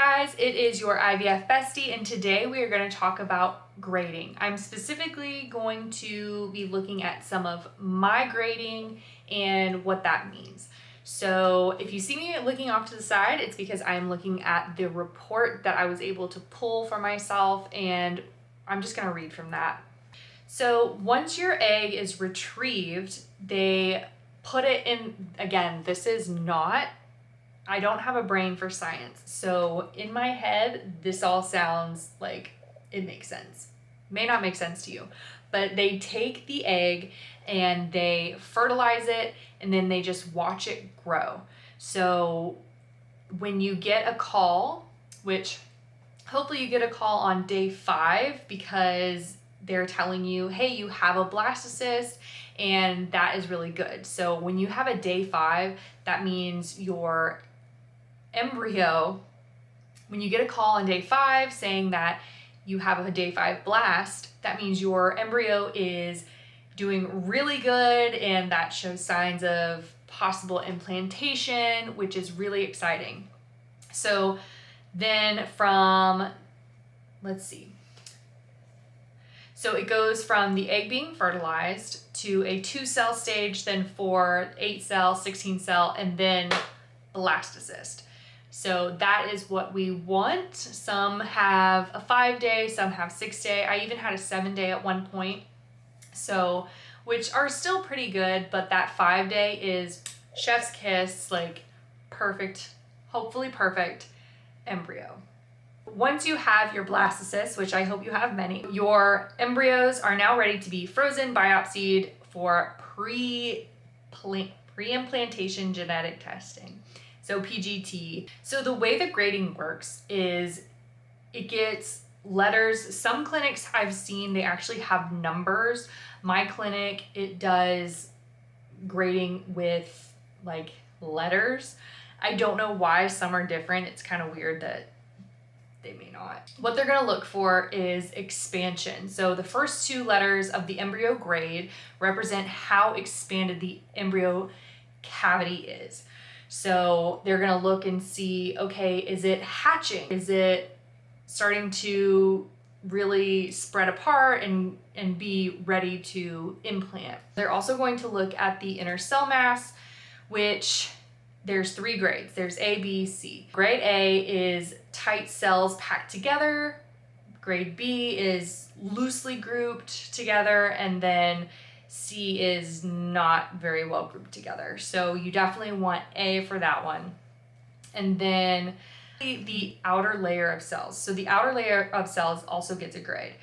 guys, it is your IVF bestie, and today we are going to talk about grading. I'm specifically going to be looking at some of my grading and what that means. So if you see me looking off to the side, it's because I'm looking at the report that I was able to pull for myself, and I'm just going to read from that. So once your egg is retrieved, they put it in, again, this is not, I don't have a brain for science. So in my head, this all sounds like it makes sense. May not make sense to you, but they take the egg and they fertilize it and then they just watch it grow. So when you get a call, which hopefully you get a call on day 5 because they're telling you, hey, you have a blastocyst, and that is really good. So when you have a day 5, that means your embryo, when you get a call on day 5 saying that you have a day 5 blast, that means your embryo is doing really good, and that shows signs of possible implantation, which is really exciting. So then from, let's see. So it goes from the egg being fertilized to a 2-cell stage, then 4, 8-cell, 16-cell, and then blastocyst. So that is what we want. Some have a 5-day, some have 6-day. I even had a 7-day at one point. So, which are still pretty good, but that 5-day is chef's kiss, like perfect, hopefully perfect embryo. Once you have your blastocysts, which I hope you have many, your embryos are now ready to be frozen, biopsied for pre-implantation genetic testing. So PGT. So the way the grading works is it gets letters. Some clinics I've seen, they actually have numbers. My clinic, it does grading with like letters. I don't know why some are different. It's kind of weird that they may not. What they're gonna look for is expansion. So the first 2 letters of the embryo grade represent how expanded the embryo cavity is. So they're gonna look and see, okay, is it hatching? Is it starting to really spread apart and be ready to implant? They're also going to look at the inner cell mass, which there's 3 grades. There's A, B, C. Grade A is tight cells packed together. Grade B is loosely grouped together, and then C is not very well grouped together. So you definitely want A for that one. And then the outer layer of cells. So the outer layer of cells also gets a grade.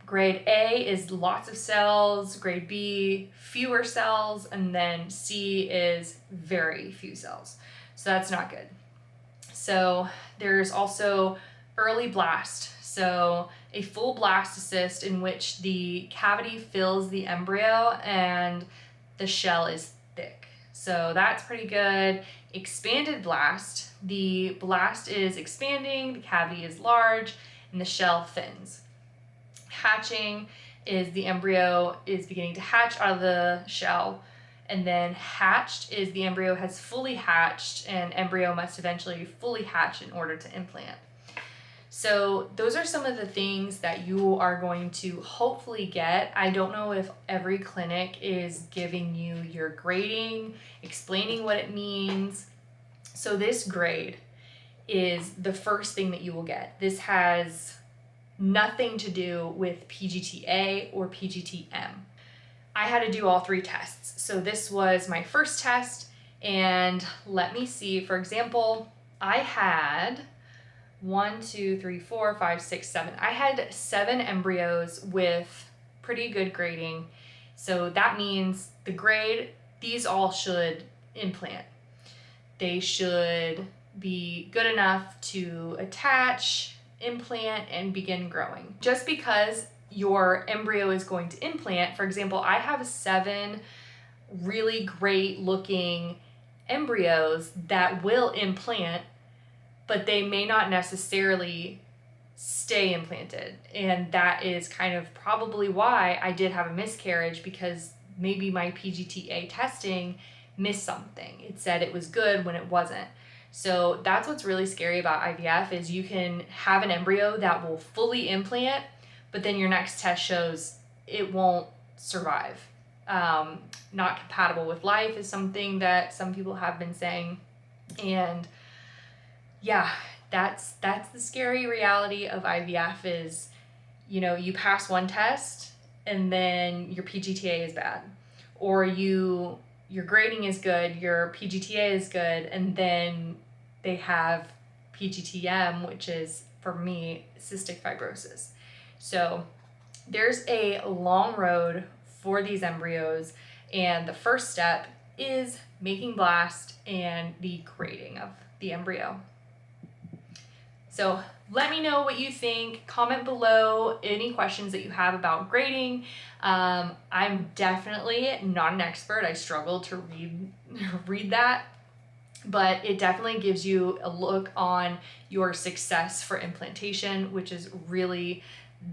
Grade A is lots of cells, grade B, fewer cells, and then C is very few cells. So that's not good. So there's also early blast. So a full blastocyst in which the cavity fills the embryo and the shell is thick. So that's pretty good. Expanded blast. The blast is expanding, the cavity is large, and the shell thins. Hatching is the embryo is beginning to hatch out of the shell, and then hatched is the embryo has fully hatched, and embryo must eventually fully hatch in order to implant. So those are some of the things that you are going to hopefully get. I don't know if every clinic is giving you your grading, explaining what it means. So this grade is the first thing that you will get. This has nothing to do with PGT-A or PGT-M. I had to do all 3 tests. So this was my first test, and let me see, for example, I had 1, 2, 3, 4, 5, 6, 7. I had 7 embryos with pretty good grading. So that means the grade, these all should implant. They should be good enough to attach, implant, and begin growing. Just because your embryo is going to implant, for example, I have 7 really great looking embryos that will implant, but they may not necessarily stay implanted. And that is kind of probably why I did have a miscarriage, because maybe my PGT-A testing missed something. It said it was good when it wasn't. So that's what's really scary about IVF is you can have an embryo that will fully implant, but then your next test shows it won't survive. Not compatible with life is something that some people have been saying. And yeah, that's the scary reality of IVF is, you pass one test and then your PGTA is bad, or your grading is good, your PGTA is good, and then they have PGTM, which is, for me, cystic fibrosis. So there's a long road for these embryos, and the first step is making blast and the grading of the embryo. So let me know what you think. Comment below any questions that you have about grading. I'm definitely not an expert. I struggle to read that, but it definitely gives you a look on your success for implantation, which is really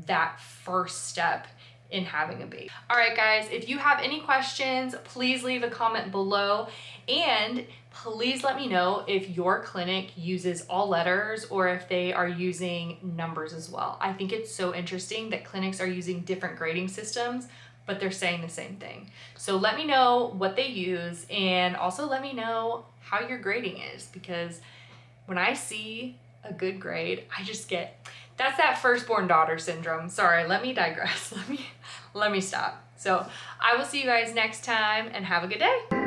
that first step in having a baby. All right, guys, if you have any questions, please leave a comment below, and please let me know if your clinic uses all letters or if they are using numbers as well. I think it's so interesting that clinics are using different grading systems, but they're saying the same thing. So let me know what they use, and also let me know how your grading is, because when I see a good grade, I just get, that's that firstborn daughter syndrome. Sorry, let me digress. Let me stop. So I will see you guys next time, and have a good day.